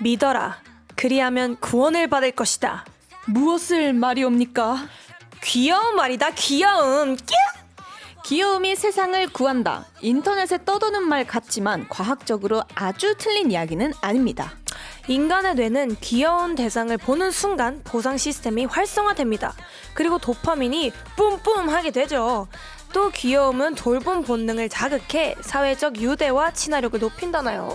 믿어라. 그리하면 구원을 받을 것이다. 무엇을 말이옵니까? 귀여운 말이다. 귀여움. 귀여움이 세상을 구한다. 인터넷에 떠도는 말 같지만 과학적으로 아주 틀린 이야기는 아닙니다. 인간의 뇌는 귀여운 대상을 보는 순간 보상 시스템이 활성화됩니다. 그리고 도파민이 뿜뿜하게 되죠. 또 귀여움은 돌봄 본능을 자극해 사회적 유대와 친화력을 높인다나요.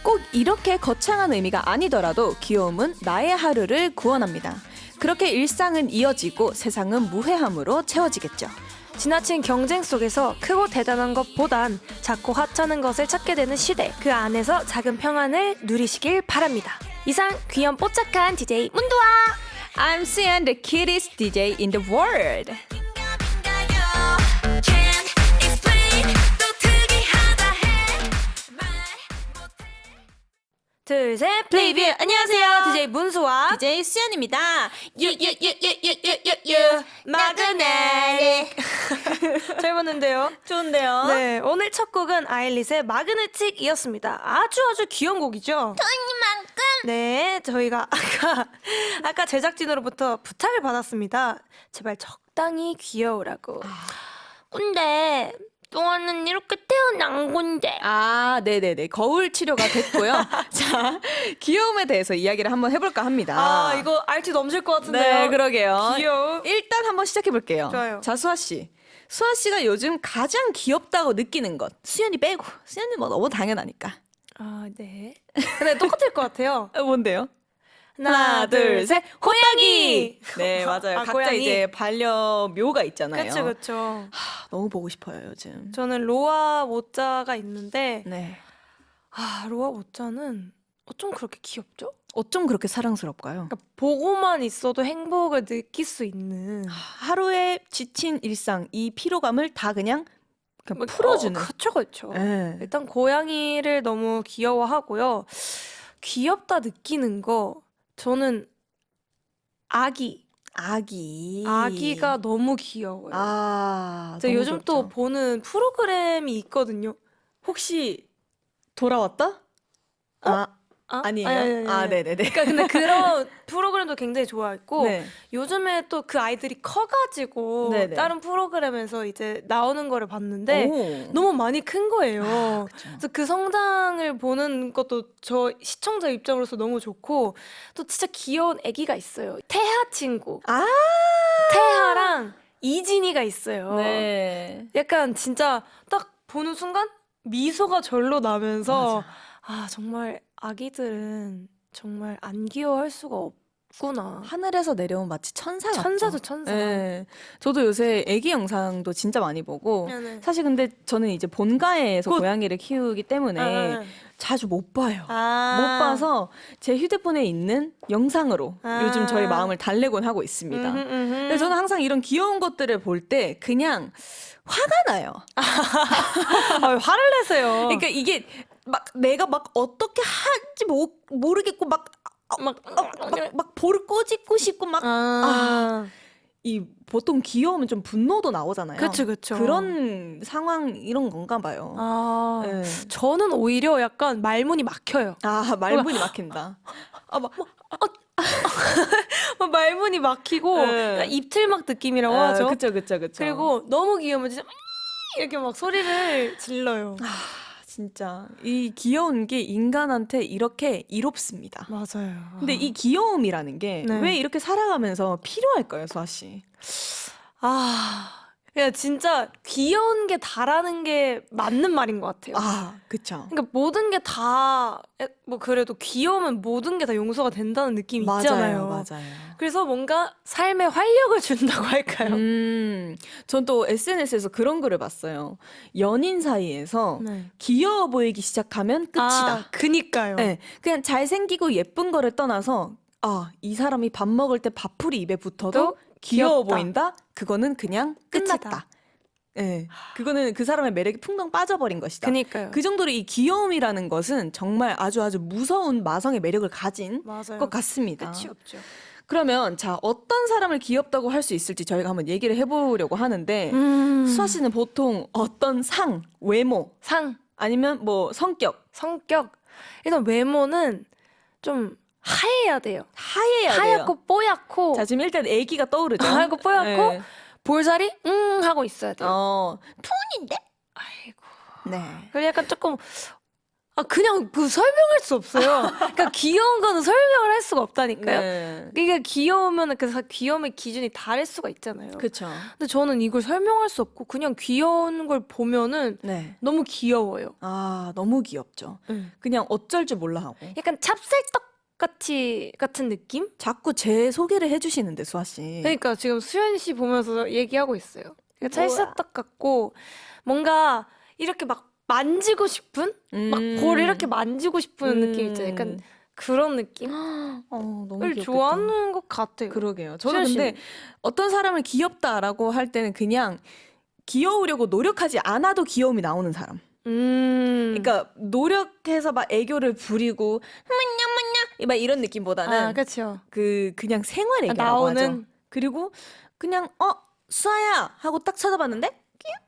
꼭 이렇게 거창한 의미가 아니더라도 귀여움은 나의 하루를 구원합니다. 그렇게 일상은 이어지고 세상은 무해함으로 채워지겠죠. 지나친 경쟁 속에서 크고 대단한 것보단 작고 하찮은 것을 찾게 되는 시대, 그 안에서 작은 평안을 누리시길 바랍니다. 이상 귀염 뽀짝한 DJ 문두아. I'm Sian, the cutest DJ in the world. 둘, 셋, 플레이뷰. 안녕하세요. DJ 문수와 DJ 수연입니다. 유유유유유유유 마그네틱. 잘 봤는데요. 좋은데요? 네, 오늘 첫 곡은 아일릿의 마그네틱이었습니다. 아주 귀여운 곡이죠. 토니만큼 네, 저희가 아까 제작진으로부터 부탁을 받았습니다. 제발 적당히 귀여우라고. 근데 또아는 이렇게 태어난 건데 아, 네네네. 거울 치료가 됐고요. 자, 귀여움에 대해서 이야기를 한번 해볼까 합니다. 아, 이거 RT 넘칠 것 같은데요. 네, 그러게요. 귀여움. 일단 한번 시작해볼게요. 좋아요. 자, 수아 씨. 수아 씨가 요즘 가장 귀엽다고 느끼는 것. 수연이 빼고. 수연이 뭐 너무 당연하니까. 아, 네. 근데 똑같을 것 같아요. 뭔데요? 하나, 둘, 셋. 고양이. 네, 맞아요. 아, 각자 고양이. 이제 반려묘가 있잖아요. 그쵸. 하, 너무 보고 싶어요, 요즘. 저는 로아 모짜가 있는데, 네. 로아 모짜는 어쩜 그렇게 귀엽죠? 어쩜 그렇게 사랑스럽까요? 그러니까 보고만 있어도 행복을 느낄 수 있는. 하루의 지친 일상, 이 피로감을 다 그냥 풀어주는. 그쵸. 네. 일단 고양이를 너무 귀여워하고요. 귀엽다 느끼는 거 저는 아기가 너무 귀여워요. 제가 너무 요즘 또 귀엽죠. 보는 프로그램이 있거든요. 혹시 돌아왔다? 아니에요? 아니. 네네네. 그러니까 근데 그런 프로그램도 굉장히 좋아했고 네. 요즘에 또 그 아이들이 커가지고 네네. 다른 프로그램에서 이제 나오는 거를 봤는데 오. 너무 많이 큰 거예요. 그쵸. 그래서 그 성장을 보는 것도 저 시청자 입장으로서 너무 좋고 또 진짜 귀여운 애기가 있어요. 태하 친구. 아. 태하랑 이진이가 있어요. 네. 약간 진짜 딱 보는 순간 미소가 절로 나면서 정말 아기들은 정말 안 귀여워할 수가 없구나. 하늘에서 내려온 마치 천사 같죠? 천사죠, 천사. 네. 저도 요새 애기 영상도 진짜 많이 보고 네네. 사실 근데 저는 이제 본가에서 고양이를 키우기 때문에 자주 못 봐요. 못 봐서 제 휴대폰에 있는 영상으로 요즘 저희 마음을 달래곤 하고 있습니다. 근데 저는 항상 이런 귀여운 것들을 볼 때 그냥 화가 나요. 화를 내세요. 그러니까 이게 막 내가 막 어떻게 할지 모르겠고 막 볼을 꼬집고 싶고 막 이 보통 귀여우면 좀 분노도 나오잖아요. 그쵸. 그런 상황 이런 건가 봐요. 네. 저는 오히려 약간 말문이 막혀요. 말문이 막힌다. 막 말문이 막히고 네. 약간 입틀막 느낌이라고 하죠. 그쵸. 그리고 너무 귀여우면 진짜 이렇게 막 소리를 질러요. 진짜 이 귀여운 게 인간한테 이렇게 이롭습니다. 맞아요. 근데 이 귀여움이라는 게 네. 왜 이렇게 살아가면서 필요할까요, 수아 씨? 그냥 진짜 귀여운 게 다라는 게 맞는 말인 것 같아요. 그쵸. 그러니까 모든 게 다 뭐 그래도 귀여우면 모든 게 다 용서가 된다는 느낌이 있잖아요. 맞아요. 그래서 뭔가 삶에 활력을 준다고 할까요? 전 또 SNS에서 그런 글을 봤어요. 연인 사이에서 네. 귀여워 보이기 시작하면 끝이다. 그니까요. 네, 그냥 잘생기고 예쁜 거를 떠나서 이 사람이 밥 먹을 때 밥풀이 입에 붙어도 또 귀여워 귀엽다. 보인다? 그거는 그냥 끝이다. 끝났다. 네, 그거는 그 사람의 매력이 풍덩 빠져버린 것이다. 그니까요. 그 정도로 이 귀여움이라는 것은 정말 아주 무서운 마성의 매력을 가진 맞아요. 것 같습니다. 끝이 없죠. 그러면 어떤 사람을 귀엽다고 할 수 있을지 저희가 한번 얘기를 해보려고 하는데 수아 씨는 보통 어떤 외모 상, 아니면 뭐 성격 성격. 일단 외모는 좀 하얘야 돼요. 하얘야 돼요. 하얗고 뽀얗고 자, 지금 일단 애기가 떠오르죠. 하얗고 뽀얗고 네. 볼살이 하고 있어야 돼요. 톤인데? 아이고. 네. 그래 약간 조금 그냥 설명할 수 없어요. 그러니까 귀여운 거는 설명을 할 수가 없다니까요. 네. 이게 귀여우면 그 귀여움의 기준이 다를 수가 있잖아요. 그렇죠. 근데 저는 이걸 설명할 수 없고 그냥 귀여운 걸 보면은 네. 너무 귀여워요. 아, 너무 귀엽죠. 그냥 어쩔 줄 몰라 하고. 약간 찹쌀떡 같은 느낌? 자꾸 제 소개를 해주시는데, 수아 씨. 그러니까 지금 수현 씨 보면서 얘기하고 있어요. 그러니까 찰쌀떡 같고 뭔가 이렇게 막 만지고 싶은? 막 볼 이렇게 만지고 싶은 느낌 있잖아요. 약간 그런 느낌을 너무 귀엽겠다. 좋아하는 것 같아요. 그러게요. 저는 수현 근데 씨는? 어떤 사람을 귀엽다라고 할 때는 그냥 귀여우려고 노력하지 않아도 귀여움이 나오는 사람. 그러니까 노력해서 막 애교를 부리고 뭐냐 막 이런 느낌보다는 그렇죠. 그냥 생활 애교라고 나오는? 하죠. 그리고 그냥 수아야 하고 딱 쳐다봤는데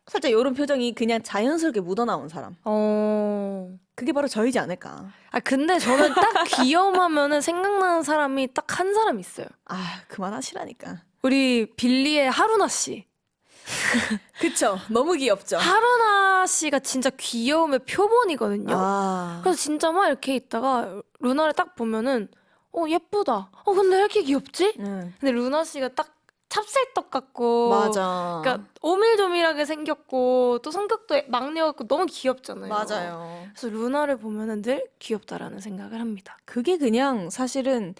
살짝 이런 표정이 그냥 자연스럽게 묻어나온 사람. 그게 바로 저이지 않을까. 근데 저는 딱 귀여움하면은 생각나는 사람이 딱 한 사람 있어요. 그만하시라니까. 우리 빌리의 하루나 씨. 그쵸. 너무 귀엽죠. 하루나 씨가 진짜 귀여움의 표본이거든요. 그래서 진짜 막 이렇게 있다가 루나를 딱 보면은 예쁘다. 근데 왜 이렇게 귀엽지? 근데 루나 씨가 딱 찹쌀떡 같고 맞아. 그러니까 오밀조밀하게 생겼고 또 성격도 막내 같고 너무 귀엽잖아요. 맞아요. 그래서 루나를 보면은 늘 귀엽다라는 생각을 합니다. 그게 그냥 사실은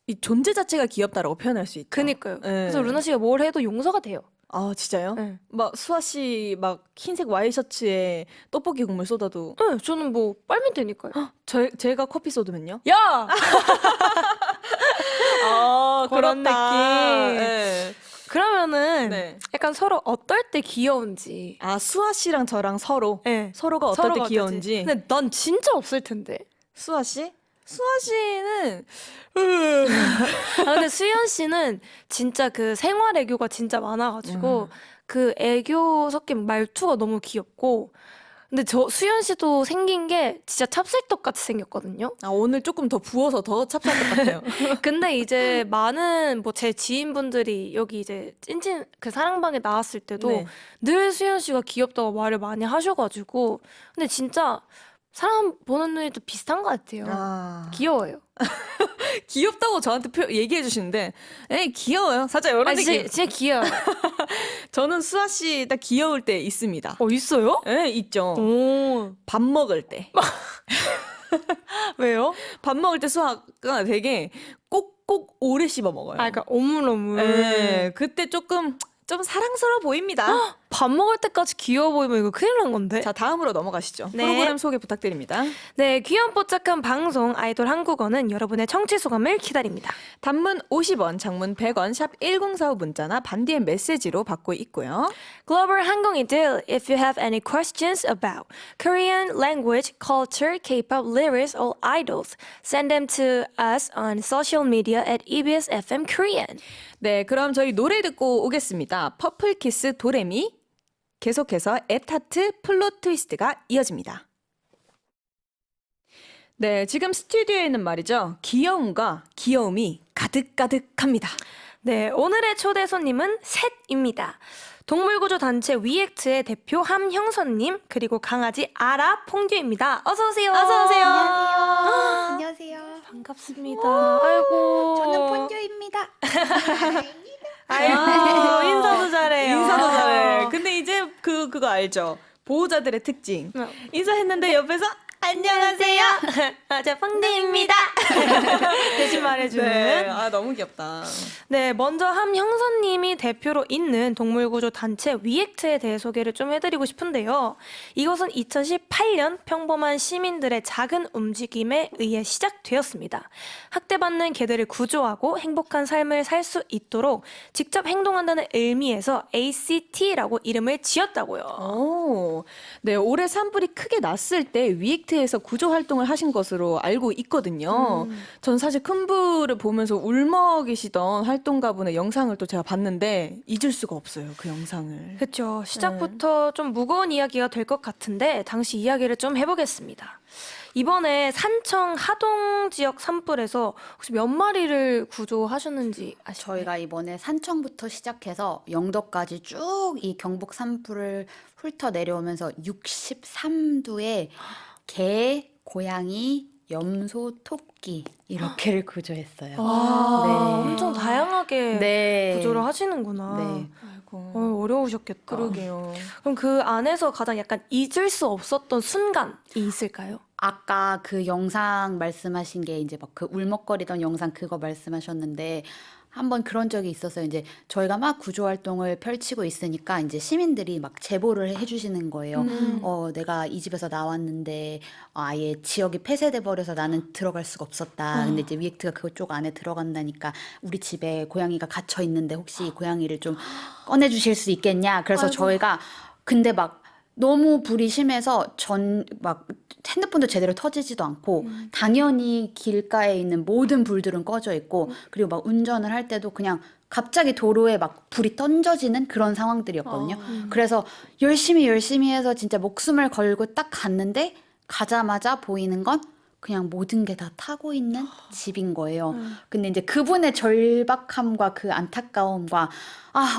이 존재 자체가 귀엽다라고 표현할 수 있죠. 그니까요. 네. 그래서 루나 씨가 뭘 해도 용서가 돼요. 진짜요? 네. 막 수아 씨 막 흰색 와이셔츠에 떡볶이 국물 쏟아도 네, 저는 뭐 빨면 되니까요. 제가 커피 쏟으면요? 야! 그런 그런 느낌. 네. 그러면은 네. 약간 서로 어떨 때 귀여운지. 수아 씨랑 저랑 서로가 어떨 서로가 때 어떨지. 귀여운지. 근데 난 진짜 없을 텐데. 수아 씨? 수아 씨는 근데 수연 씨는 진짜 그 생활 애교가 진짜 많아가지고 그 애교 섞인 말투가 너무 귀엽고. 근데 수연 씨도 생긴 게 진짜 찹쌀떡 같이 생겼거든요. 오늘 조금 더 부어서 더 찹쌀떡 같아요. 근데 이제 많은 뭐 제 지인분들이 여기 이제 찐찐 그 사랑방에 나왔을 때도 네. 늘 수연 씨가 귀엽다고 말을 많이 하셔가지고 근데 진짜 사람 보는 눈이 또 비슷한 것 같아요. 귀여워요. 귀엽다고 저한테 얘기해 주시는데 귀여워요. 살짝 이런 느낌. 진짜 귀여워요. 저는 수아 씨 딱 귀여울 때 있습니다. 있어요? 네, 있죠. 밥 먹을 때. 왜요? 밥 먹을 때 수아가 되게 꼭꼭 오래 씹어 먹어요. 그러니까 오물오물. 네, 그때 좀 사랑스러워 보입니다. 밥 먹을 때까지 귀여워 보이면 이거 큰일 난 건데. 자, 다음으로 넘어가시죠. 네. 프로그램 소개 부탁드립니다. 네, 귀염뽀짝한 방송 아이돌 한국어는 여러분의 청취 소감을 기다립니다. 단문 50원, 장문 100원, 샵 1045 문자나 반디의 메시지로 받고 있고요. Global 한국인들, if you have any questions about Korean language, culture, K-pop, lyrics, or idols, send them to us on social media at EBS FM Korean. 네, 그럼 저희 노래 듣고 오겠습니다. 퍼플키스 도레미, 계속해서 에타트 플롯 트위스트가 이어집니다. 네, 지금 스튜디오에는 말이죠. 귀여움과 귀여움이 가득가득합니다. 네, 오늘의 초대 손님은 셋입니다. 동물구조 단체 위액트의 대표 함형선님 그리고 강아지 아라 퐁듀입니다. 어서 오세요. 어서 오세요. 안녕하세요. 반갑습니다. 아이고. 저는 폰조입니다. 아이고 인사도 잘해요. 인사도 잘해. 근데 이제 그거 알죠? 보호자들의 특징. 인사했는데 옆에서 안녕하세요. 저 퐁듀입니다. 대신 말해주는. 네, 너무 귀엽다. 네, 먼저 함형선님이 대표로 있는 동물구조 단체 위액트에 대해 소개를 좀 해드리고 싶은데요. 이것은 2018년 평범한 시민들의 작은 움직임에 의해 시작되었습니다. 학대받는 개들을 구조하고 행복한 삶을 살 수 있도록 직접 행동한다는 의미에서 ACT라고 이름을 지었다고요. 네, 올해 산불이 크게 났을 때 위액트에서 구조 활동을 하신 것으로 알고 있거든요. 전 사실 큰 불을 보면서 울먹이시던 활동가분의 영상을 또 제가 봤는데 잊을 수가 없어요, 그 영상을. 그렇죠. 시작부터 좀 무거운 이야기가 될 것 같은데 당시 이야기를 좀 해보겠습니다. 이번에 산청 하동 지역 산불에서 혹시 몇 마리를 구조하셨는지 아시나요? 저희가 이번에 산청부터 시작해서 영도까지 쭉 이 경북 산불을 훑어 내려오면서 63두의 개, 고양이, 염소, 토끼 이렇게를 구조했어요. 와, 네. 엄청 다양하게 네. 구조를 하시는구나. 네. 아이고. 어려우셨겠다. 그러게요. 그럼 그 안에서 가장 약간 잊을 수 없었던 순간이 있을까요? 아까 그 영상 말씀하신 게 이제 막 그 울먹거리던 영상 그거 말씀하셨는데 한번 그런 적이 있었어요. 이제 저희가 막 구조 활동을 펼치고 있으니까 이제 시민들이 막 제보를 해주시는 거예요. 내가 이 집에서 나왔는데 아예 지역이 폐쇄돼 버려서 나는 들어갈 수가 없었다. 근데 이제 위액트가 그쪽 안에 들어간다니까 우리 집에 고양이가 갇혀 있는데 혹시 고양이를 좀 꺼내 주실 수 있겠냐? 그래서 저희가 근데 막 너무 불이 심해서 막 핸드폰도 제대로 터지지도 않고 당연히 길가에 있는 모든 불들은 꺼져 있고 그리고 막 운전을 할 때도 그냥 갑자기 도로에 막 불이 던져지는 그런 상황들이었거든요. 그래서 열심히 해서 진짜 목숨을 걸고 딱 갔는데 가자마자 보이는 건 그냥 모든 게 다 타고 있는 집인 거예요. 근데 이제 그분의 절박함과 그 안타까움과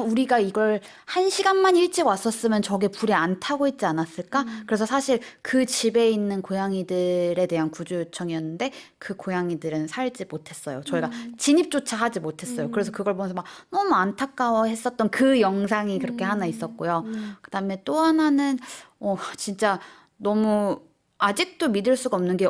우리가 이걸 1시간만 일찍 왔었으면 저게 불이 안 타고 있지 않았을까? 그래서 사실 그 집에 있는 고양이들에 대한 구조 요청이었는데 그 고양이들은 살지 못했어요. 저희가 진입조차 하지 못했어요. 그래서 그걸 보면서 막 너무 안타까워했었던 그 영상이 그렇게 하나 있었고요. 그다음에 또 하나는 진짜 너무 아직도 믿을 수가 없는 게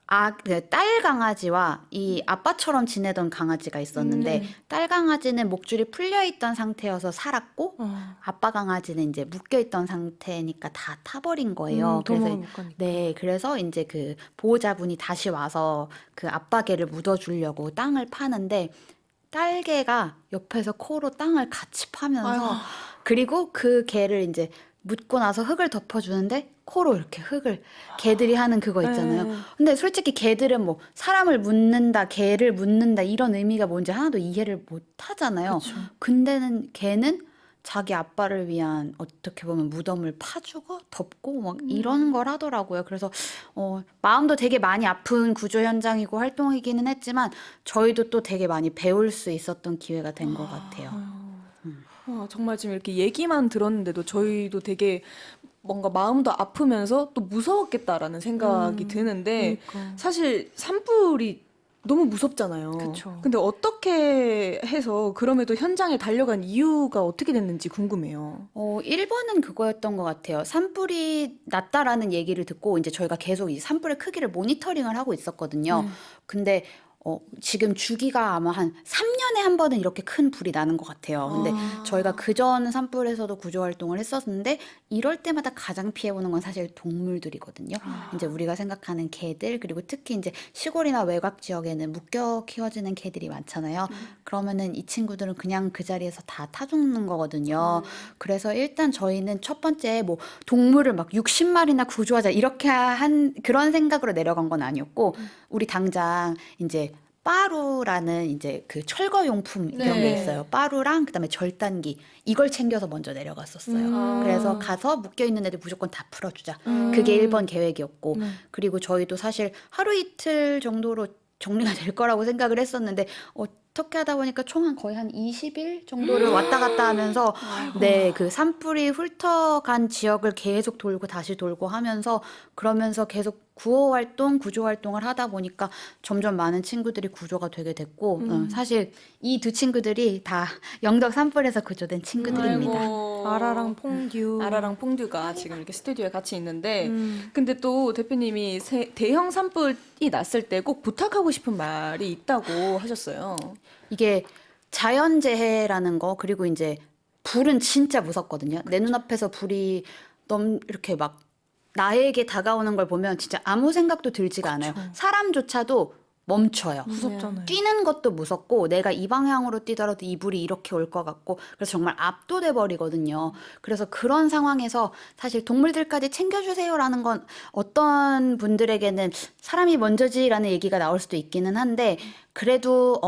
딸 강아지와 이 아빠처럼 지내던 강아지가 있었는데 딸 강아지는 목줄이 풀려 있던 상태여서 살았고 아빠 강아지는 이제 묶여 있던 상태니까 다 타버린 거예요. 도망을 못 가니까. 네, 그래서 이제 그 보호자분이 다시 와서 그 아빠 개를 묻어주려고 땅을 파는데 딸개가 옆에서 코로 땅을 같이 파면서 그리고 그 개를 이제 묻고 나서 흙을 덮어주는데 코로 이렇게 개들이 하는 그거 있잖아요. 근데 솔직히 개들은 뭐 사람을 묻는다, 개를 묻는다 이런 의미가 뭔지 하나도 이해를 못 하잖아요. 근데는 개는 자기 아빠를 위한 어떻게 보면 무덤을 파주고 덮고 막 이런 걸 하더라고요. 그래서 마음도 되게 많이 아픈 구조 현장이고 활동이기는 했지만 저희도 또 되게 많이 배울 수 있었던 기회가 된 것 같아요. 정말 지금 이렇게 얘기만 들었는데도 저희도 되게 뭔가 마음도 아프면서 또 무서웠겠다라는 생각이 드는데 그러니까. 사실 산불이 너무 무섭잖아요. 그쵸. 근데 어떻게 해서 그럼에도 현장에 달려간 이유가 어떻게 됐는지 궁금해요. 1번은 그거였던 것 같아요. 산불이 났다라는 얘기를 듣고 이제 저희가 계속 이 산불의 크기를 모니터링을 하고 있었거든요. 근데 지금 주기가 아마 한 3년에 한 번은 이렇게 큰 불이 나는 것 같아요. 근데 저희가 그전 산불에서도 구조 활동을 했었는데 이럴 때마다 가장 피해보는 건 사실 동물들이거든요. 이제 우리가 생각하는 개들 그리고 특히 이제 시골이나 외곽 지역에는 묶여 키워지는 개들이 많잖아요. 그러면은 이 친구들은 그냥 그 자리에서 다 타 죽는 거거든요. 그래서 일단 저희는 첫 번째 뭐 동물을 막 60마리나 구조하자 이렇게 한 그런 생각으로 내려간 건 아니었고 우리 당장 이제 빠루라는 이제 그 철거 용품 이런 게 있어요. 빠루랑 그다음에 절단기 이걸 챙겨서 먼저 내려갔었어요. 그래서 가서 묶여 있는 애들 무조건 다 풀어주자. 그게 1번 계획이었고 그리고 저희도 사실 하루 이틀 정도로 정리가 될 거라고 생각을 했었는데 어떻게 하다 보니까 총 거의 한 20일 정도를 왔다 갔다 하면서 그 산불이 훑어간 지역을 계속 돌고 다시 돌고 하면서 그러면서 계속 구호 활동, 구조 활동을 하다 보니까 점점 많은 친구들이 구조가 되게 됐고 사실 이 두 친구들이 다 영덕 산불에서 구조된 친구들입니다. 아라랑 퐁듀. 아라랑 퐁듀가 지금 이렇게 스튜디오에 같이 있는데 근데 또 대표님이 대형 산불이 났을 때 꼭 부탁하고 싶은 말이 있다고 하셨어요. 이게 자연재해라는 거 그리고 이제 불은 진짜 무섭거든요. 내 눈앞에서 불이 너무 이렇게 막 나에게 다가오는 걸 보면 진짜 아무 생각도 들지가 않아요. 사람조차도 멈춰요. 무섭잖아요. 뛰는 것도 무섭고 내가 이 방향으로 뛰더라도 이 불이 이렇게 올 것 같고 그래서 정말 압도돼 버리거든요. 그래서 그런 상황에서 사실 동물들까지 챙겨주세요라는 건 어떤 분들에게는 사람이 먼저지라는 얘기가 나올 수도 있기는 한데 그래도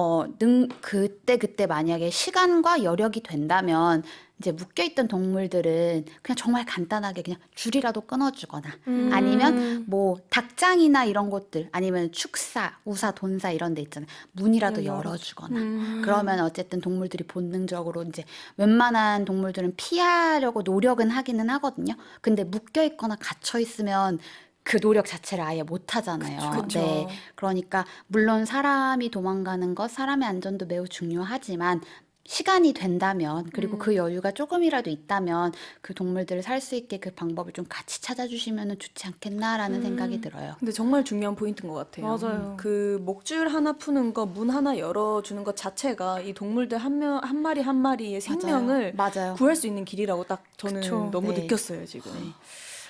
그때 만약에 시간과 여력이 된다면 이제 묶여있던 동물들은 그냥 정말 간단하게 그냥 줄이라도 끊어주거나 아니면 뭐 닭장이나 이런 곳들 아니면 축사, 우사, 돈사 이런 데 있잖아요. 문이라도 열어주거나 그러면 어쨌든 동물들이 본능적으로 이제 웬만한 동물들은 피하려고 노력은 하기는 하거든요. 근데 묶여있거나 갇혀있으면 그 노력 자체를 아예 못 하잖아요. 그쵸. 네. 그러니까 물론 사람이 도망가는 것, 사람의 안전도 매우 중요하지만 시간이 된다면 그리고 그 여유가 조금이라도 있다면 그 동물들을 살 수 있게 그 방법을 좀 같이 찾아주시면 좋지 않겠나라는 생각이 들어요. 근데 정말 중요한 포인트인 것 같아요. 맞아요. 그 목줄 하나 푸는 거, 문 하나 열어주는 것 자체가 이 동물들 한 마리 한 마리의 생명을 맞아요. 구할 수 있는 길이라고 딱 저는 그쵸. 너무 네. 느꼈어요, 지금.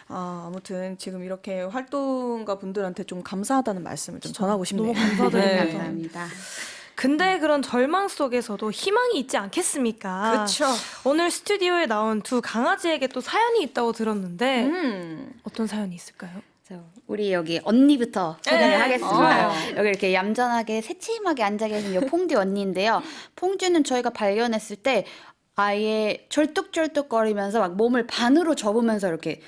아무튼 지금 이렇게 활동가 분들한테 좀 감사하다는 말씀을 좀 전하고 싶네요. 너무 감사드립니다. 네. 감사합니다. 근데 그런 절망 속에서도 희망이 있지 않겠습니까? 그쵸. 오늘 스튜디오에 나온 두 강아지에게 또 사연이 있다고 들었는데 음. 어떤 사연이 있을까요? 우리 여기 언니부터 소개를 네. 하겠습니다. 여기 이렇게 얌전하게 새침하게 앉아 계신 요 퐁듀 언니인데요. 퐁듀는 저희가 발견했을 때 아예 절뚝절뚝거리면서 막 몸을 반으로 접으면서 이렇게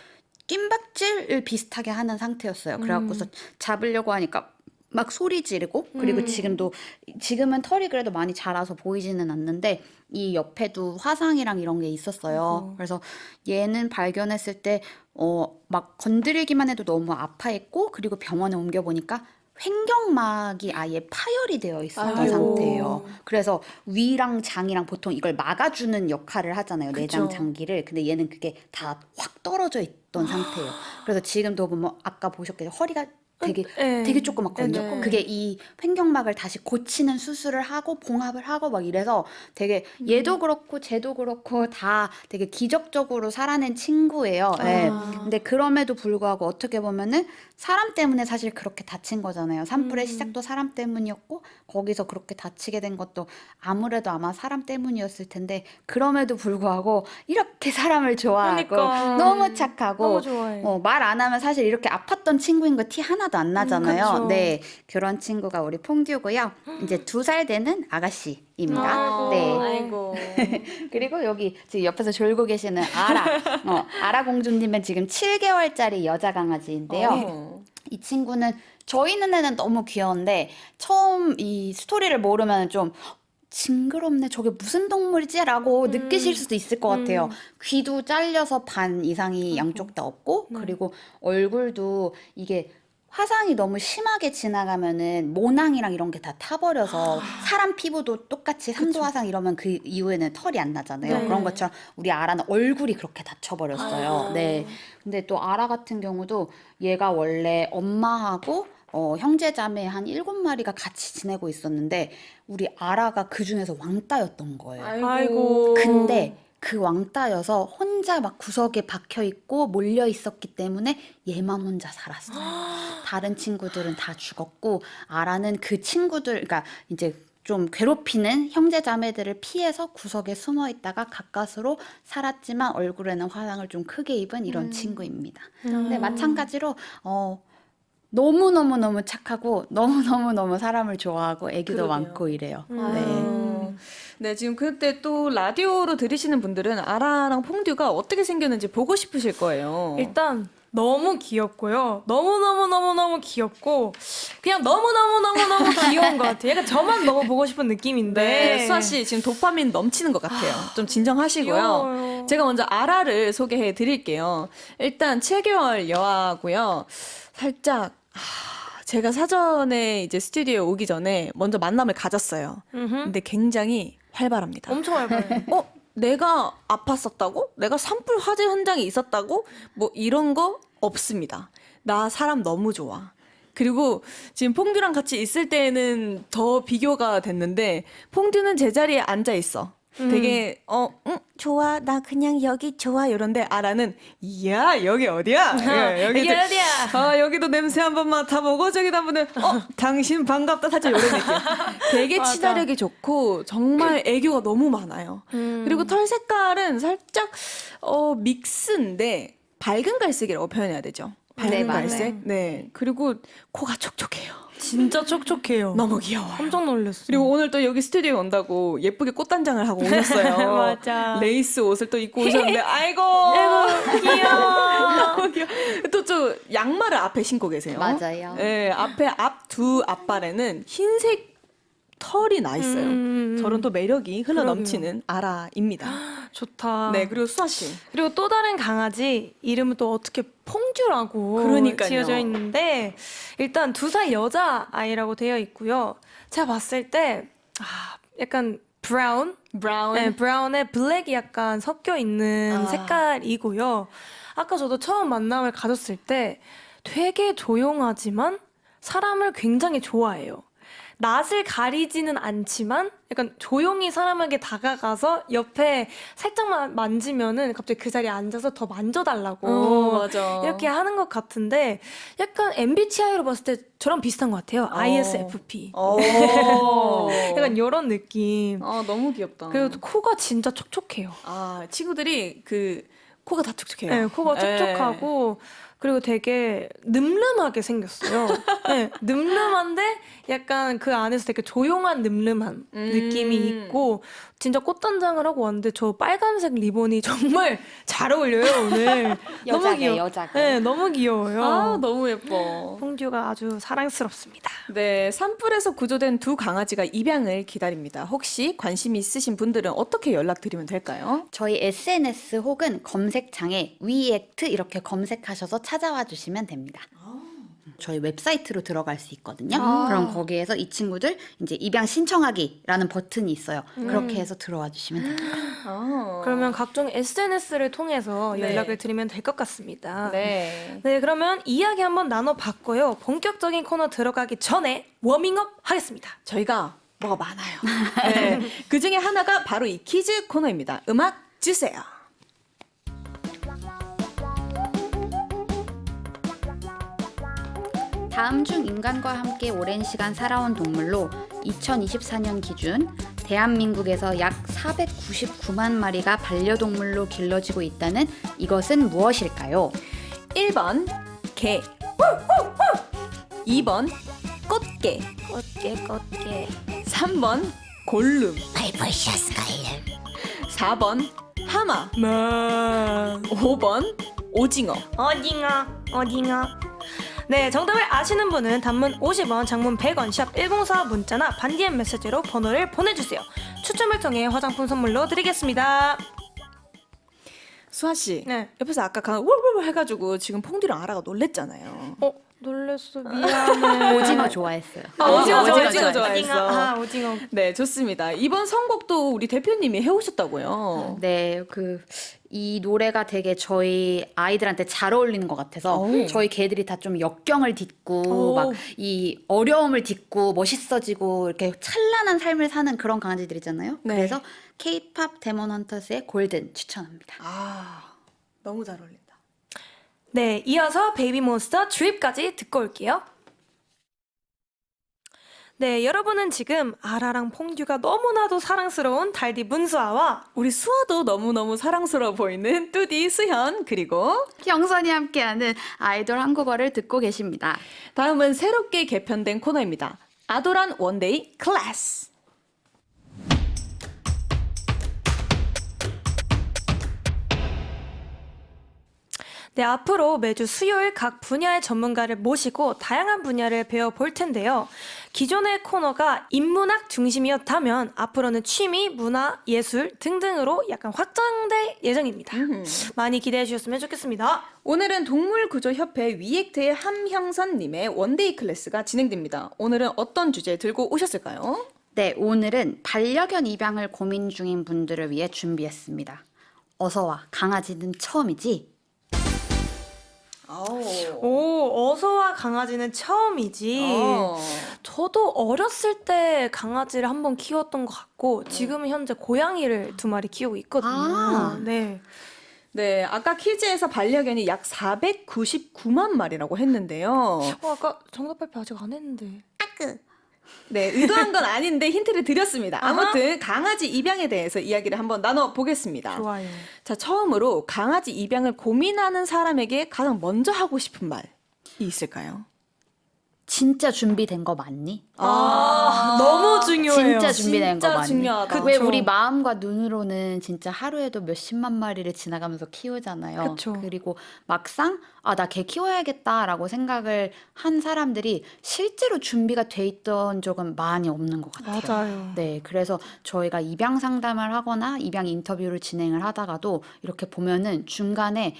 뜀박질을 비슷하게 하는 상태였어요. 그래갖고서 잡으려고 하니까 막 소리 지르고 그리고 지금은 털이 그래도 많이 자라서 보이지는 않는데 이 옆에도 화상이랑 이런 게 있었어요. 그래서 얘는 발견했을 때 막 건드리기만 해도 너무 아파했고 그리고 병원에 옮겨보니까 횡격막이 아예 파열이 되어 있었던 아이고. 상태예요. 그래서 위랑 장이랑 보통 이걸 막아주는 역할을 하잖아요. 내장 장기를. 근데 얘는 그게 다 확 떨어져 있던 상태예요. 그래서 지금도 보면 아까 보셨겠죠. 허리가 되게 조그맣거든요. 네. 그게 이 횡격막을 다시 고치는 수술을 하고 봉합을 하고 막 이래서 되게 얘도 그렇고 쟤도 그렇고 다 되게 기적적으로 살아낸 친구예요. 네. 근데 그럼에도 불구하고 어떻게 보면은 사람 때문에 사실 그렇게 다친 거잖아요. 산불의 시작도 사람 때문이었고 거기서 그렇게 다치게 된 것도 아무래도 아마 사람 때문이었을 텐데 그럼에도 불구하고 이렇게 사람을 좋아하고 그러니까. 너무 착하고 너무 좋아해. 말 안 하면 사실 이렇게 아팠던 친구인 거 티 하나도 안 나잖아요. 그쵸. 네, 그런 친구가 우리 퐁듀고요. 이제 2살 되는 아가씨입니다. 아이고. 네. 아이고. 그리고 여기 지금 옆에서 졸고 계시는 아라 공주님은 지금 7개월짜리 여자 강아지인데요. 이 친구는 저희 눈에는 너무 귀여운데 처음 이 스토리를 모르면 좀 징그럽네 저게 무슨 동물이지? 라고 느끼실 수도 있을 것 같아요. 귀도 잘려서 반 이상이 양쪽 다 없고 그리고 얼굴도 이게 화상이 너무 심하게 지나가면은 모낭이랑 이런 게 다 타버려서 사람 피부도 똑같이 3도 화상 이러면 그 이후에는 털이 안 나잖아요. 네. 그런 것처럼 우리 아라는 얼굴이 그렇게 다쳐버렸어요. 네. 근데 또 아라 같은 경우도 얘가 원래 엄마하고 형제 자매 한 7마리가 같이 지내고 있었는데 우리 아라가 그 중에서 왕따였던 거예요. 아이고. 근데 그 왕따여서 혼자 막 구석에 박혀 있고 몰려 있었기 때문에 얘만 혼자 살았어요. 다른 친구들은 다 죽었고 아라는 그 친구들 그러니까 이제 좀 괴롭히는 형제 자매들을 피해서 구석에 숨어 있다가 가까스로 살았지만 얼굴에는 화상을 좀 크게 입은 이런 친구입니다. 근데 마찬가지로 너무너무 착하고 너무 사람을 좋아하고 애기도 그러게요. 많고 이래요. 네, 지금 그때 또 라디오로 들으시는 분들은 아라랑 퐁듀가 어떻게 생겼는지 보고 싶으실 거예요. 일단 너무 귀엽고요. 너무 귀엽고 그냥 너무 귀여운 것 같아요. 약간 저만 너무 보고 싶은 느낌인데. 네, 수아 씨 지금 도파민 넘치는 것 같아요. 좀 진정하시고요. 귀여워요. 제가 먼저 아라를 소개해 드릴게요. 일단 7개월 여아고요. 살짝 제가 사전에 이제 스튜디오에 오기 전에 먼저 만남을 가졌어요. 근데 굉장히 활발합니다. 엄청 얇아요. 내가 아팠었다고? 내가 산불 화재 현장에 있었다고? 뭐 이런 거 없습니다. 나 사람 너무 좋아. 그리고 지금 퐁듀랑 같이 있을 때는 더 비교가 됐는데 퐁듀는 제자리에 앉아 있어. 되게 좋아 나 그냥 여기 좋아 이런데 아라는 야 여기 어디야? 여기 어디야? 여기도 냄새 한번 맡아보고 저기도 한번은 당신 반갑다 살짝 이런 느낌. 되게 맞아. 친화력이 좋고 정말 애교가 너무 많아요. 그리고 털 색깔은 살짝 믹스인데 밝은 갈색이라고 표현해야 되죠. 밝은 네, 맞아요. 갈색. 네. 그리고 코가 촉촉해요. 진짜 촉촉해요. 너무 귀여워요. 깜짝 놀랐어. 그리고 오늘 또 여기 스튜디오에 온다고 예쁘게 꽃단장을 하고 오셨어요. 맞아. 레이스 옷을 또 입고 오셨는데 아이고 귀여워. 너무 귀여워. 또 양말을 앞에 신고 계세요. 맞아요. 네, 앞에 두 앞발에는 흰색 털이 나 있어요. 저런 또 매력이 흘러 넘치는 아라입니다. 좋다. 네, 그리고 수아 씨. 그리고 또 다른 강아지 이름은 또 어떻게 퐁듀라고 그러니까요. 지어져 있는데 일단 2살 여자 아이라고 되어 있고요. 제가 봤을 때 약간 브라운, 네, 브라운에 블랙이 약간 섞여 있는 색깔이고요. 아까 저도 처음 만남을 가졌을 때 되게 조용하지만 사람을 굉장히 좋아해요. 낯을 가리지는 않지만 약간 조용히 사람에게 다가가서 옆에 살짝만 만지면은 갑자기 그 자리에 앉아서 더 만져달라고 맞아. 이렇게 하는 것 같은데 약간 MBTI로 봤을 때 저랑 비슷한 것 같아요. ISFP. 약간 이런 느낌. 너무 귀엽다. 그리고 또 코가 진짜 촉촉해요. 친구들이 코가 다 촉촉해요. 네, 코가 촉촉하고 그리고 되게 늠름하게 생겼어요. 네, 늠름한데 약간 그 안에서 되게 조용한 늠름한 느낌이 있고 진짜 꽃단장을 하고 왔는데 저 빨간색 리본이 정말 잘 어울려요 오늘. 여자게, 여자게. 네, 너무 귀여워요. 너무 예뻐. 퐁듀가 아주 사랑스럽습니다. 네, 산불에서 구조된 두 강아지가 입양을 기다립니다. 혹시 관심 있으신 분들은 어떻게 연락드리면 될까요? 저희 SNS 혹은 검색창에 위액트 이렇게 검색하셔서 찾아와 주시면 됩니다. 저희 웹사이트로 들어갈 수 있거든요. 그럼 거기에서 이 친구들 이제 입양 신청하기라는 버튼이 있어요. 그렇게 해서 들어와 주시면 됩니다. 그러면 각종 SNS를 통해서 네. 연락을 드리면 될 것 같습니다. 네. 네, 그러면 이야기 한번 나눠봤고요. 본격적인 코너 들어가기 전에 워밍업 하겠습니다. 저희가 뭐가 많아요. 네. 그 중에 하나가 바로 이 퀴즈 코너입니다. 음악 주세요. 다음 중 인간과 함께 오랜 시간 살아온 동물로 2024년 기준 대한민국에서 약 499만 마리가 반려동물로 길러지고 있다는 이것은 무엇일까요? 1번 개 2번 꽃게 꽃게 3번 골룸 발버샤스 가일렘 4번 하마 마 5번 오징어 어딩어. 네, 정답을 아시는 분은 단문 50원, 장문 100원, 샵 1045 문자나 반디엠 메시지로 번호를 보내주세요. 추첨을 통해 화장품 선물로 드리겠습니다. 수아 씨 네. 옆에서 아까 울울 해가지고 지금 퐁듀랑 아라가 놀랬잖아요. 놀랬어. 미안해. 오징어 좋아했어요. 오징어 좋아했어요. 좋아했어. 오징어. 네, 좋습니다. 이번 선곡도 우리 대표님이 해오셨다고요. 네, 이 노래가 되게 저희 아이들한테 잘 어울리는 것 같아서 저희 개들이 다 좀 역경을 딛고 막 이 어려움을 딛고 멋있어지고 이렇게 찬란한 삶을 사는 그런 강아지들이잖아요. 네. 그래서 K-팝 데몬 헌터스의 골든 추천합니다. 너무 잘 어울린다. 네, 이어서 베이비몬스터 드립까지 듣고 올게요. 네, 여러분은 지금 아라랑 퐁듀가 너무나도 사랑스러운 달디 문수아와 우리 수아도 너무너무 사랑스러워 보이는 뚜디 수현 그리고 경선이 함께하는 아이돌 한국어를 듣고 계십니다. 다음은 새롭게 개편된 코너입니다. 아도란 원데이 클래스. 네, 앞으로 매주 수요일 각 분야의 전문가를 모시고 다양한 분야를 배워볼 텐데요. 기존의 코너가 인문학 중심이었다면 앞으로는 취미, 문화, 예술 등등으로 약간 확장될 예정입니다. 많이 기대해 주셨으면 좋겠습니다. 오늘은 동물구조협회 위액트의 함형선님의 원데이 클래스가 진행됩니다. 오늘은 어떤 주제 들고 오셨을까요? 네, 오늘은 반려견 입양을 고민 중인 분들을 위해 준비했습니다. 어서와, 강아지는 처음이지? 오, 어서와 강아지는 처음이지. 저도 어렸을 때 강아지를 한번 키웠던 것 같고 지금은 현재 고양이를 2마리 키우고 있거든요. 네. 네, 아까 퀴즈에서 반려견이 약 499만 마리라고 했는데요. 아까 정답 발표 아직 안 했는데. 네, 의도한 건 아닌데 힌트를 드렸습니다. 아무튼 강아지 입양에 대해서 이야기를 한번 나눠보겠습니다. 좋아요. 자, 처음으로 강아지 입양을 고민하는 사람에게 가장 먼저 하고 싶은 말이 있을까요? 진짜 준비된 거 맞니? 너무 중요해요. 진짜 준비된 거 진짜 맞니? 중요하다. 왜 그쵸. 우리 마음과 눈으로는 진짜 하루에도 몇십만 마리를 지나가면서 키우잖아요. 그쵸. 그리고 막상 나 걔 키워야겠다라고 생각을 한 사람들이 실제로 준비가 돼 있던 적은 많이 없는 것 같아요. 맞아요. 네, 그래서 저희가 입양 상담을 하거나 입양 인터뷰를 진행을 하다가도 이렇게 보면은 중간에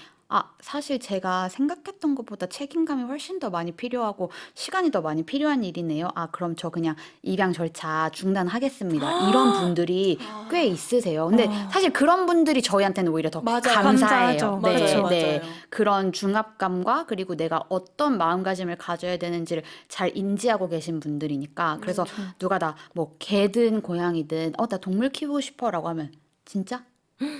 사실 제가 생각했던 것보다 책임감이 훨씬 더 많이 필요하고 시간이 더 많이 필요한 일이네요. 그럼 저 그냥 입양 절차 중단하겠습니다. 이런 분들이 꽤 있으세요. 근데 사실 그런 분들이 저희한테는 오히려 더 맞아요. 감사해요. 감사하죠. 맞아요, 네. 맞아요. 그런 중압감과 그리고 내가 어떤 마음가짐을 가져야 되는지를 잘 인지하고 계신 분들이니까. 그래서 누가 다 뭐 개든 고양이든 나 동물 키우고 싶어라고 하면 진짜?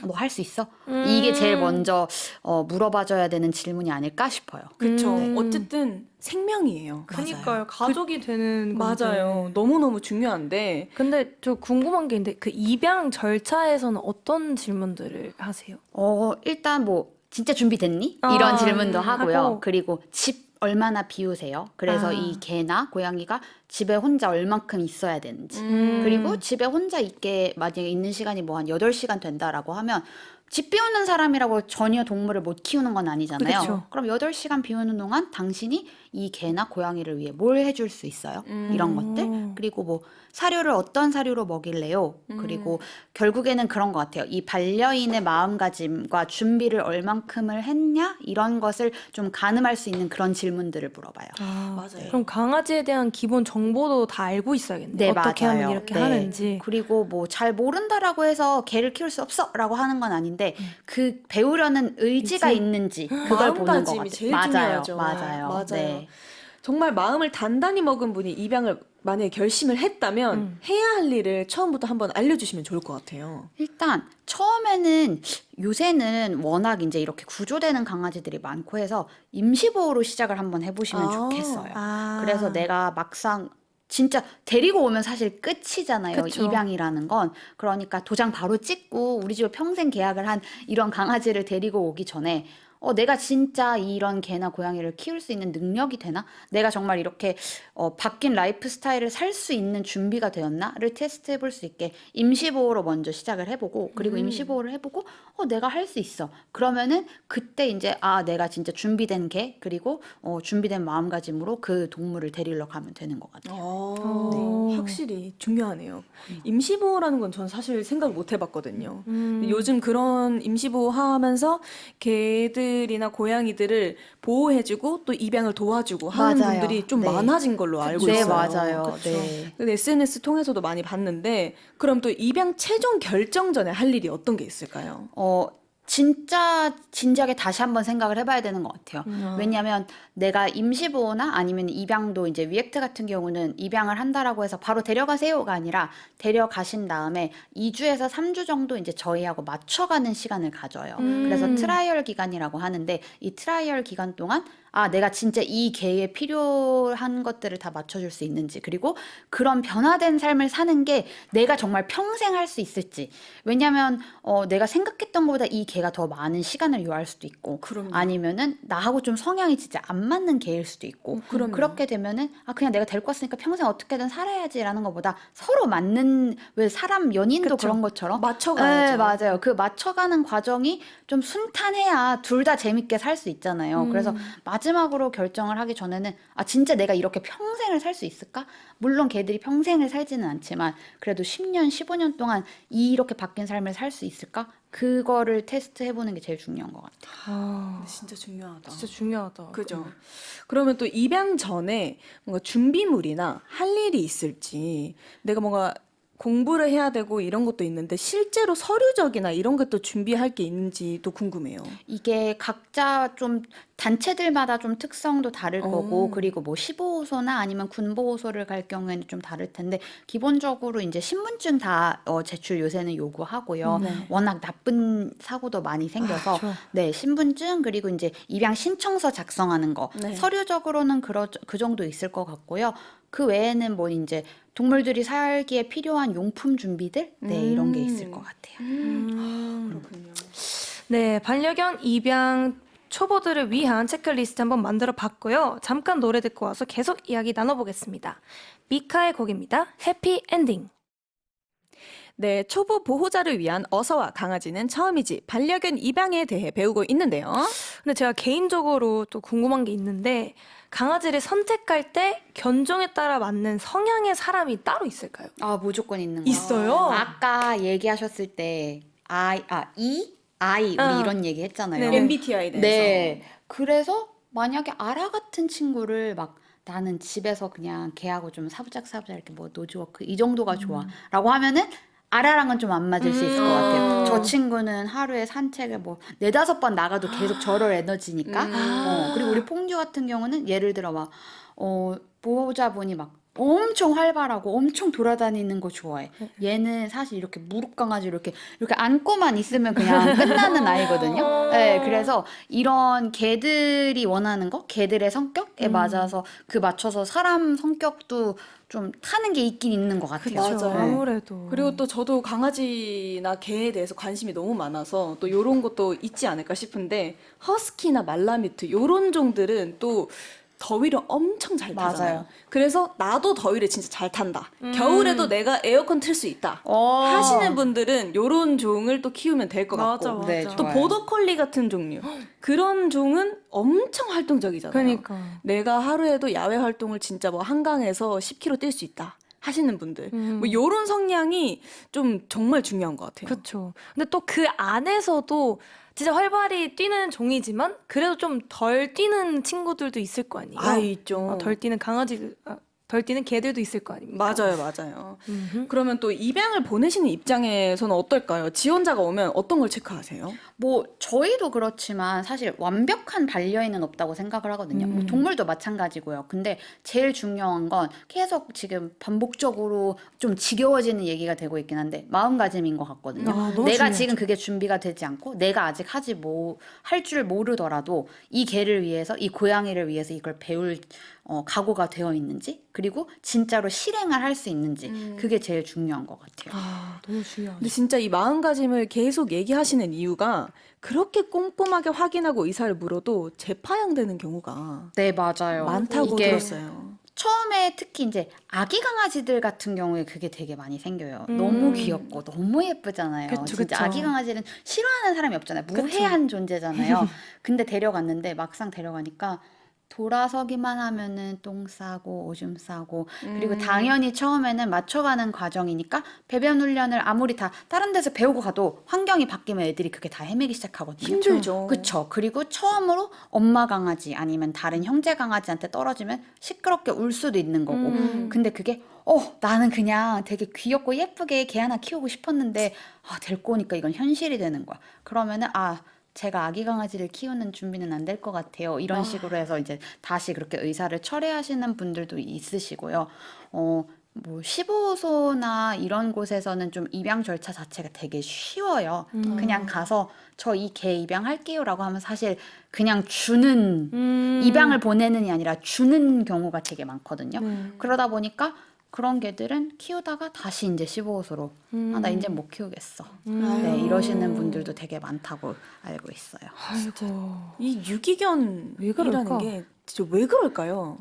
너 할 수 있어? 이게 제일 먼저 물어봐줘야 되는 질문이 아닐까 싶어요. 그렇죠. 어쨌든 생명이에요. 그니까요. 가족이 되는 건데. 맞아요. 너무너무 중요한데 근데 저 궁금한 게 있는데 그 입양 절차에서는 어떤 질문들을 하세요? 일단 뭐 진짜 준비됐니? 이런 질문도 하고요. 하고. 그리고 집 얼마나 비우세요? 그래서 이 개나 고양이가 집에 혼자 얼만큼 있어야 되는지. 그리고 집에 혼자 있게 만약에 있는 시간이 뭐 한 8시간 된다라고 하면 집 비우는 사람이라고 전혀 동물을 못 키우는 건 아니잖아요. 그쵸. 그럼 8시간 비우는 동안 당신이 이 개나 고양이를 위해 뭘 해줄 수 있어요? 이런 것들. 그리고 뭐 사료를 어떤 사료로 먹일래요? 그리고 결국에는 그런 것 같아요. 이 반려인의 마음가짐과 준비를 얼만큼을 했냐? 이런 것을 좀 가늠할 수 있는 그런 질문들을 물어봐요. 맞아요. 그럼 강아지에 대한 기본 정보도 다 알고 있어야겠네요. 네, 어떻게 맞아요. 하면 이렇게 네. 하는지. 그리고 뭐 잘 모른다라고 해서 개를 키울 수 없어라고 하는 건 아닌데 그 배우려는 의지가 있는지 그걸 보는 것 마음가짐이 같아요. 제일 맞아요, 중요하죠. 맞아요. 맞아요. 네. 정말 마음을 단단히 먹은 분이 입양을 만약에 결심을 했다면 해야 할 일을 처음부터 한번 알려주시면 좋을 것 같아요. 일단 처음에는 요새는 워낙 이제 이렇게 구조되는 강아지들이 많고 해서 임시보호로 시작을 한번 해보시면 좋겠어요. 그래서 내가 막상 진짜 데리고 오면 사실 끝이잖아요. 그쵸. 입양이라는 건. 그러니까 도장 바로 찍고 우리 집에 평생 계약을 한 이런 강아지를 데리고 오기 전에 내가 진짜 이런 개나 고양이를 키울 수 있는 능력이 되나? 내가 정말 이렇게 바뀐 라이프 스타일을 살 수 있는 준비가 되었나?를 테스트해 볼 수 있게 임시보호로 먼저 시작을 해보고 그리고 임시보호를 해보고 내가 할 수 있어. 그러면은 그때 이제 내가 진짜 준비된 개 그리고 준비된 마음가짐으로 그 동물을 데리러 가면 되는 것 같아요. 네, 확실히 중요하네요. 임시보호라는 건 전 사실 생각 못 해봤거든요. 요즘 그런 임시보호 하면서 개들이나 고양이들을 보호해주고 또 입양을 도와주고 하는 맞아요. 분들이 좀 네. 많아진 걸로 알고 네, 있어요. 맞아요. 그쵸? 네. 근데 SNS 통해서도 많이 봤는데 그럼 또 입양 최종 결정 전에 할 일이 어떤 게 있을까요? 진짜 진지하게 다시 한번 생각을 해봐야 되는 것 같아요. 왜냐하면 내가 임시보호나 아니면 입양도 이제 위액트 같은 경우는 입양을 한다라고 해서 바로 데려가세요가 아니라 데려가신 다음에 2주에서 3주 정도 이제 저희하고 맞춰가는 시간을 가져요. 그래서 트라이얼 기간이라고 하는데 이 트라이얼 기간 동안 내가 진짜 이 개에 필요한 것들을 다 맞춰줄 수 있는지 그리고 그런 변화된 삶을 사는 게 내가 정말 평생 할 수 있을지 왜냐면 내가 생각했던 것보다 이 개가 더 많은 시간을 요할 수도 있고 그럼요. 아니면은 나하고 좀 성향이 진짜 안 맞는 개일 수도 있고 그럼요. 그렇게 되면은 그냥 내가 데리고 왔으니까 평생 어떻게든 살아야지라는 것보다 서로 맞는 왜 사람 연인도 그쵸. 그런 것처럼 맞춰가야죠. 네, 맞아요. 그 맞춰가는 과정이 좀 순탄해야 둘 다 재밌게 살 수 있잖아요. 그래서 마지막으로 결정을 하기 전에는 진짜 내가 이렇게 평생을 살 수 있을까? 물론 걔들이 평생을 살지는 않지만 그래도 10년, 15년 동안 이렇게 바뀐 삶을 살 수 있을까? 그거를 테스트 해보는 게 제일 중요한 것 같아요. 근데 진짜 중요하다. 진짜 중요하다. 그죠. 그러면 또 입양 전에 뭔가 준비물이나 할 일이 있을지 내가 뭔가 공부를 해야 되고 이런 것도 있는데 실제로 서류적이나 이런 것도 준비할 게 있는지도 궁금해요. 이게 각자 좀 단체들마다 좀 특성도 다를 거고 그리고 뭐 시보호소나 아니면 군보호소를 갈 경우에는 좀 다를 텐데 기본적으로 이제 신분증 다 제출 요새는 요구하고요. 워낙 나쁜 사고도 많이 생겨서 네, 신분증 그리고 이제 입양 신청서 작성하는 거 네. 서류적으로는 그 정도 있을 것 같고요. 그 외에는 뭐 이제 동물들이 살기에 필요한 용품 준비들 이런 게 있을 것 같아요. 그렇군요. 네, 반려견 입양 초보들을 위한 체크리스트 한번 만들어 봤고요. 잠깐 노래 듣고 와서 계속 이야기 나눠보겠습니다. 미카의 곡입니다. 해피 엔딩. 네, 초보 보호자를 위한 어서와 강아지는 처음이지 반려견 입양에 대해 배우고 있는데요. 근데 제가 개인적으로 또 궁금한 게 있는데 강아지를 선택할 때 견종에 따라 맞는 성향의 사람이 따로 있을까요? 아, 무조건 있는 거. 있어요? 아까 얘기하셨을 때 우리 이런 얘기 했잖아요. 네. MBTI에 대해서. 네. 그래서 만약에 아라 같은 친구를 막 나는 집에서 그냥 걔하고 좀 사부작사부작 이렇게 뭐 노즈워크 이 정도가 좋아라고 하면은 아라랑은 좀 안 맞을 수 있을 것 같아요. 저 친구는 하루에 산책을 뭐 4-5번 나가도 계속 저럴 에너지니까. 그리고 우리 퐁듀 같은 경우는 예를 들어 막 보호자분이 막 엄청 활발하고 엄청 돌아다니는 거 좋아해. 얘는 사실 이렇게 무릎 강아지 이렇게 안고만 있으면 그냥 끝나는 아이거든요. 네, 그래서 이런 개들이 원하는 거, 개들의 성격에 맞아서 그 맞춰서 사람 성격도 좀 타는 게 있긴 있는 것 같아요. 맞아요. 네. 아무래도. 그리고 또 저도 강아지나 개에 대해서 관심이 너무 많아서 또 요런 것도 있지 않을까 싶은데 허스키나 말라뮤트 요런 종들은 또 더위를 엄청 잘 타잖아요. 맞아요. 그래서 나도 더위를 진짜 잘 탄다. 겨울에도 내가 에어컨 틀 수 있다. 하시는 분들은 요런 종을 또 키우면 될 것 맞아, 같고. 맞아. 네, 또 좋아요. 보더콜리 같은 종류. 그런 종은 엄청 활동적이잖아요. 그러니까. 내가 하루에도 야외 활동을 진짜 뭐 한강에서 10km 뛸 수 있다. 하시는 분들. 뭐 요런 성향이 좀 정말 중요한 것 같아요. 그렇죠. 근데 또 그 안에서도 진짜 활발히 뛰는 종이지만 그래도 좀 덜 뛰는 친구들도 있을 거 아니에요. 아, 있죠. 덜 뛰는 강아지, 덜 뛰는 개들도 있을 거 아닙니까? 맞아요. 그러면 또 입양을 보내시는 입장에서는 어떨까요? 지원자가 오면 어떤 걸 체크하세요? 뭐 저희도 그렇지만 사실 완벽한 반려인은 없다고 생각을 하거든요. 뭐 동물도 마찬가지고요. 근데 제일 중요한 건 계속 지금 반복적으로 좀 지겨워지는 얘기가 되고 있긴 한데 마음가짐인 것 같거든요. 너무 내가 중요하죠. 지금 그게 준비가 되지 않고 내가 아직 할 줄 모르더라도 이 개를 위해서 이 고양이를 위해서 이걸 배울 각오가 되어 있는지 그리고 진짜로 실행을 할 수 있는지 그게 제일 중요한 것 같아요. 너무 중요하죠. 근데 진짜 이 마음가짐을 계속 얘기하시는 이유가 그렇게 꼼꼼하게 확인하고 의사를 물어도 재파양되는 경우가 네, 맞아요. 많다고 이게 들었어요. 처음에 특히 이제 아기 강아지들 같은 경우에 그게 되게 많이 생겨요. 너무 귀엽고 너무 예쁘잖아요. 그쵸, 진짜 그쵸. 아기 강아지는 싫어하는 사람이 없잖아요. 무해한 존재잖아요. 근데 데려갔는데 막상 데려가니까 돌아서기만 하면은 똥 싸고 오줌 싸고 그리고 당연히 처음에는 맞춰가는 과정이니까 배변 훈련을 아무리 다 다른 데서 배우고 가도 환경이 바뀌면 애들이 그게 다 헤매기 시작하거든요. 힘들죠. 그쵸. 그리고 처음으로 엄마 강아지 아니면 다른 형제 강아지한테 떨어지면 시끄럽게 울 수도 있는 거고. 근데 그게 나는 그냥 되게 귀엽고 예쁘게 개 하나 키우고 싶었는데 데리고 오니까 이건 현실이 되는 거야. 그러면은 제가 아기 강아지를 키우는 준비는 안 될 것 같아요. 이런 식으로 해서 이제 다시 그렇게 의사를 철회하시는 분들도 있으시고요. 뭐 15호소나 이런 곳에서는 좀 입양 절차 자체가 되게 쉬워요. 그냥 가서 저 이 개 입양할게요라고 하면 사실 그냥 주는 입양을 보내는 게 아니라 주는 경우가 되게 많거든요. 그러다 보니까 그런 개들은 키우다가 다시 이제 15호소로 나 이제 못 키우겠어. 네, 이러시는 분들도 되게 많다고 알고 있어요. 아이고. 이 왜 유기견이라는 그럴까? 게 진짜 왜 그럴까요?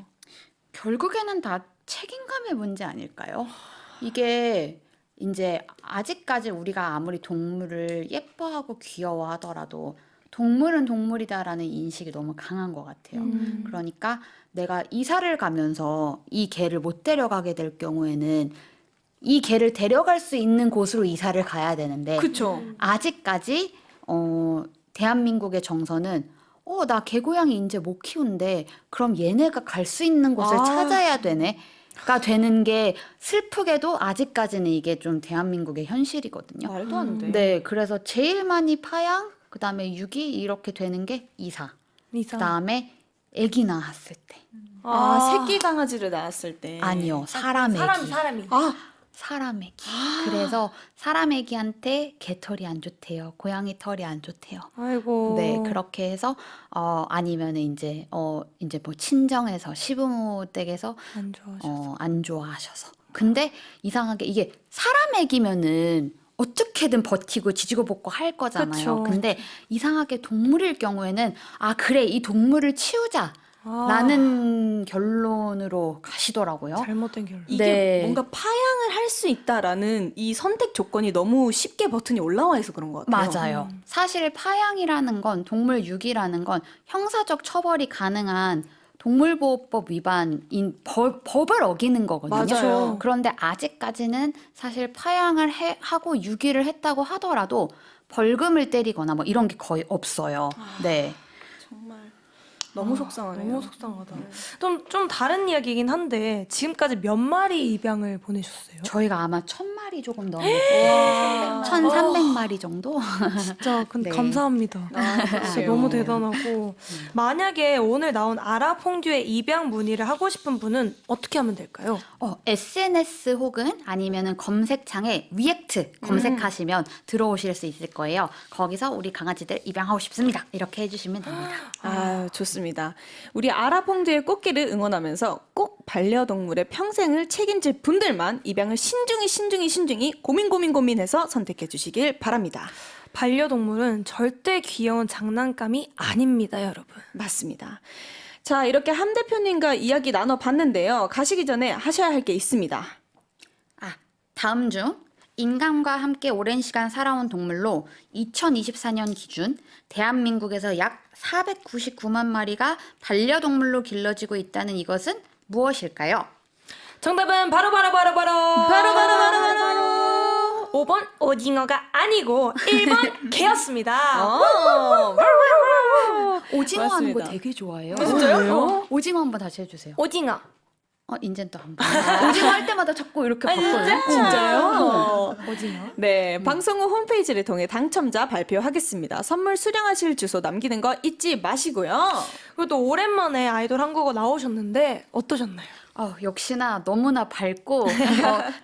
결국에는 다 책임감의 문제 아닐까요? 이게 이제 아직까지 우리가 아무리 동물을 예뻐하고 귀여워하더라도 동물은 동물이다라는 인식이 너무 강한 것 같아요. 그러니까 내가 이사를 가면서 이 개를 못 데려가게 될 경우에는 이 개를 데려갈 수 있는 곳으로 이사를 가야 되는데 그쵸. 아직까지 대한민국의 정서는 나 개고양이 이제 못 키운데 그럼 얘네가 갈 수 있는 곳을 찾아야 되네가 되는 게 슬프게도 아직까지는 이게 좀 대한민국의 현실이거든요. 말도 안 돼. 네, 그래서 제일 많이 파양, 그다음에 유기 이렇게 되는 게 이사. 그다음에 아기 낳았을 때. 새끼 강아지를 낳았을 때. 아니요, 사람 아기. 사람이. 사람 애기. 그래서 사람 애기한테 개털이 안 좋대요. 고양이 털이 안 좋대요. 아이고. 네, 그렇게 해서 아니면은 이제 이제 뭐 친정에서 시부모 댁에서 안 좋아하셔서. 안 좋아하셔서. 근데 이상하게 이게 사람 애기면은 어떻게든 버티고 지지고 볶고 할 거잖아요. 그쵸. 근데 이상하게 동물일 경우에는 아, 그래, 이 동물을 치우자. 아, 라는 결론으로 가시더라고요. 잘못된 결론. 이게 네. 뭔가 파양을 할 수 있다라는 이 선택 조건이 너무 쉽게 버튼이 올라와 있어 그런 것 같아요. 맞아요. 사실 파양이라는 건 동물 유기라는 건 형사적 처벌이 가능한 동물보호법 위반인 법을 어기는 거거든요. 맞아요. 그런데 아직까지는 사실 파양을 하고 유기를 했다고 하더라도 벌금을 때리거나 뭐 이런 게 거의 없어요. 네. 정말 너무 속상하네요. 너무 속상하다. 좀 다른 이야기이긴 한데 지금까지 몇 마리 입양을 보내셨어요? 저희가 아마 1000마리 조금 넘었고 1300마리 정도? 진짜 근데 네. 감사합니다. 진짜 그래요. 너무 대단하고 만약에 오늘 나온 아라퐁듀의 입양 문의를 하고 싶은 분은 어떻게 하면 될까요? SNS 혹은 아니면은 검색창에 위액트 검색하시면 들어오실 수 있을 거예요. 거기서 우리 강아지들 입양하고 싶습니다. 이렇게 해주시면 됩니다. 아, 좋습니다. 우리 아라퐁드의 꽃길을 응원하면서 꼭 반려동물의 평생을 책임질 분들만 입양을 신중히 고민해서 선택해 주시길 바랍니다. 반려동물은 절대 귀여운 장난감이 아닙니다, 여러분. 맞습니다. 자, 이렇게 함 대표님과 이야기 나눠봤는데요. 가시기 전에 하셔야 할 게 있습니다. 다음 중 인간과 함께 오랜 시간 살아온 동물로 2024년 기준 대한민국에서 약 499만 마리가 반려동물로 길러지고 있다는 이것은 무엇일까요? 정답은 바로 5번 오징어가 아니고 1번 개였습니다. 오징어 하는 거 맞습니다. 되게 좋아해요. 진짜요? 오징어 한번 다시 해주세요. 오징어. 인젠 또 한 번. 오징어 할 때마다 자꾸 이렇게 바꿔요. 진짜요? 오징어. 네, 방송 후 홈페이지를 통해 당첨자 발표하겠습니다. 선물 수령하실 주소 남기는 거 잊지 마시고요. 그리고 또 오랜만에 아이돌 한국어 나오셨는데 어떠셨나요? 역시나 너무나 밝고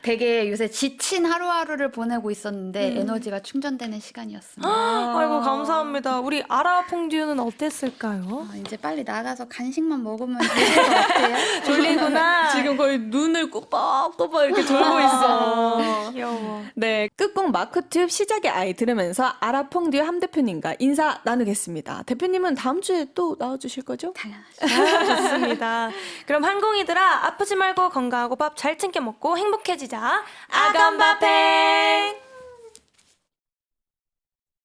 되게 요새 지친 하루하루를 보내고 있었는데 에너지가 충전되는 시간이었습니다. 아이고 감사합니다. 우리 아라퐁듀는 어땠을까요? 이제 빨리 나가서 간식만 먹으면 되는 것 같아요. 졸리구나. 지금 거의 눈을 꼬박꼬박 이렇게 졸고 있어. 귀여워. 네, 끝곡 마크튠 시작의 아이 들으면서 아라퐁듀 함 대표님과 인사 나누겠습니다. 대표님은 다음 주에 또 나와주실 거죠? 당연하죠. 좋습니다. 그럼 항공이들아 아프지 말고 건강하고 밥 잘 챙겨 먹고 행복해지자. 아감바팽.